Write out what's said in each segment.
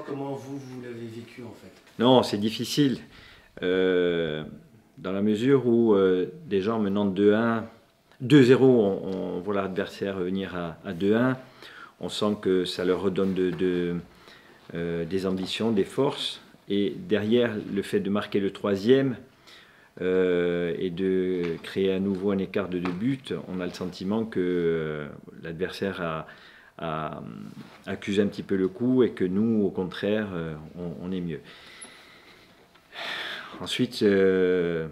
Comment vous l'avez vécu en fait? Non, c'est difficile. Dans la mesure où déjà en menant 2-1, 2-0, on voit l'adversaire venir à 2-1. On sent que ça leur redonne des ambitions, des forces. Et derrière, le fait de marquer le troisième et de créer à nouveau un écart de 2 buts, on a le sentiment que l'adversaire accuse un petit peu le coup et que nous, au contraire, on est mieux. Ensuite, il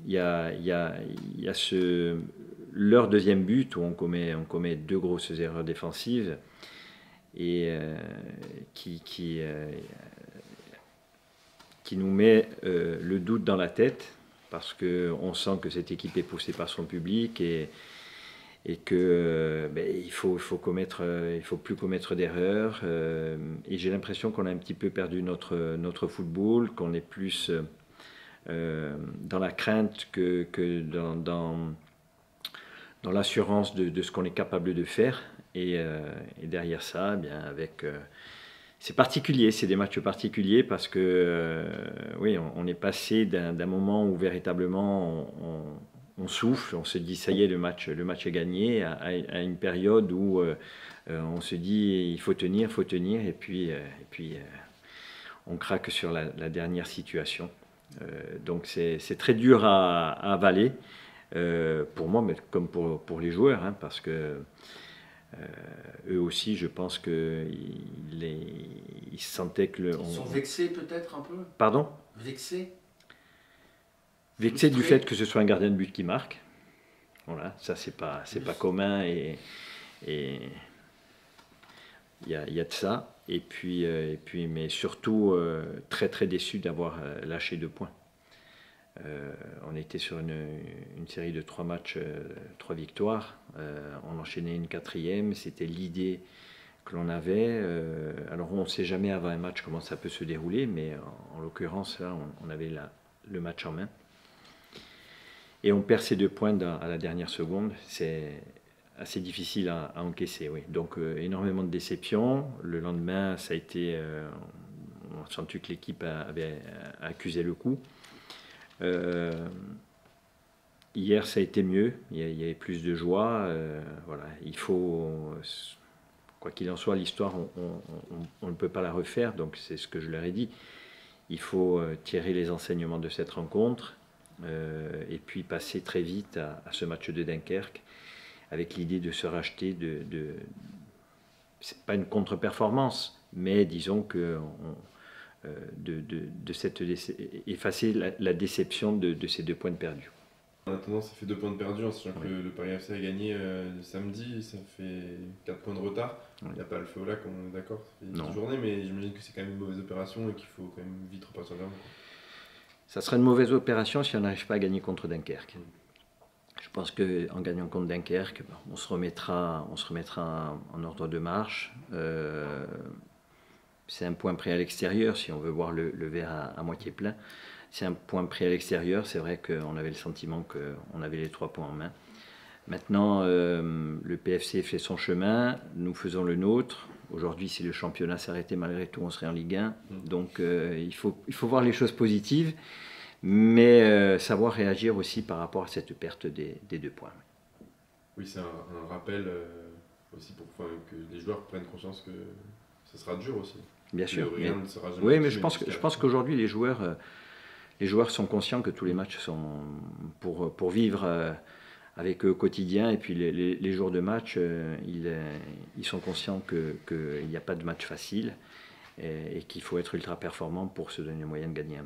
y a leur deuxième but où on commet 2 grosses erreurs défensives et qui nous met le doute dans la tête parce qu'on sent que cette équipe est poussée par son public et que il faut plus commettre d'erreurs. Et j'ai l'impression qu'on a un petit peu perdu notre football, qu'on est plus dans la crainte que dans l'assurance de ce qu'on est capable de faire. Et derrière ça, bien avec c'est particulier, c'est des matchs particuliers parce que oui, on est passé d'un moment où véritablement on souffle, on se dit ça y est, le match est gagné, à une période où on se dit il faut tenir, et puis on craque sur la dernière situation. Donc c'est très dur à avaler pour moi, mais comme pour les joueurs, hein, parce que eux aussi, je pense qu'ils sentaient que Ils sont vexés peut-être un peu? Pardon? Vexés? Vexés du fait que ce soit un gardien de but qui marque. Voilà, ça c'est pas commun et il y a de ça. Et puis mais surtout très très déçu d'avoir lâché 2 points. On était sur une série de 3 matchs, 3 victoires. On enchaînait une 4e. C'était l'idée que l'on avait. Alors on ne sait jamais avant un match comment ça peut se dérouler, mais en l'occurrence, là, on avait le match en main. Et on perd ces 2 points à la dernière seconde. C'est assez difficile à encaisser, oui. Donc énormément de déception. Le lendemain, ça a été... on a senti que l'équipe avait accusé le coup. Hier, ça a été mieux. Il y avait plus de joie. Voilà. Il faut... Quoi qu'il en soit, l'histoire, on ne peut pas la refaire. Donc c'est ce que je leur ai dit. Il faut tirer les enseignements de cette rencontre. Et puis passer très vite à ce match de Dunkerque avec l'idée de se racheter c'est pas une contre-performance, mais disons que effacer la déception de ces 2 points de perdus. En attendant, ça fait 2 points de perdus, en sachant que le Paris FC a gagné samedi, ça fait 4 points de retard. Il n'y a pas le feu au lac, on est d'accord, ça fait 10 journées, mais j'imagine que c'est quand même une mauvaise opération et qu'il faut quand même vite repartir de là. Ça serait une mauvaise opération si on n'arrive pas à gagner contre Dunkerque. Je pense qu'en gagnant contre Dunkerque, on se remettra en ordre de marche. C'est un point pris à l'extérieur, si on veut voir le verre à moitié plein. C'est un point pris à l'extérieur, c'est vrai qu'on avait le sentiment qu'on avait les 3 points en main. Maintenant, le PFC fait son chemin, nous faisons le nôtre. Aujourd'hui, si le championnat s'arrêtait malgré tout, on serait en Ligue 1. Donc il faut voir les choses positives, mais savoir réagir aussi par rapport à cette perte des 2 points. Oui, c'est un rappel aussi pour que les joueurs prennent conscience que ça sera dur aussi. Bien sûr. Rien ne sera jamais oui, mais je pense qu'aujourd'hui, les joueurs sont conscients que tous les matchs sont pour vivre avec eux au quotidien. Et puis les jours de match, ils sont conscients qu'il n'y a pas de match facile et qu'il faut être ultra performant pour se donner le moyen de gagner un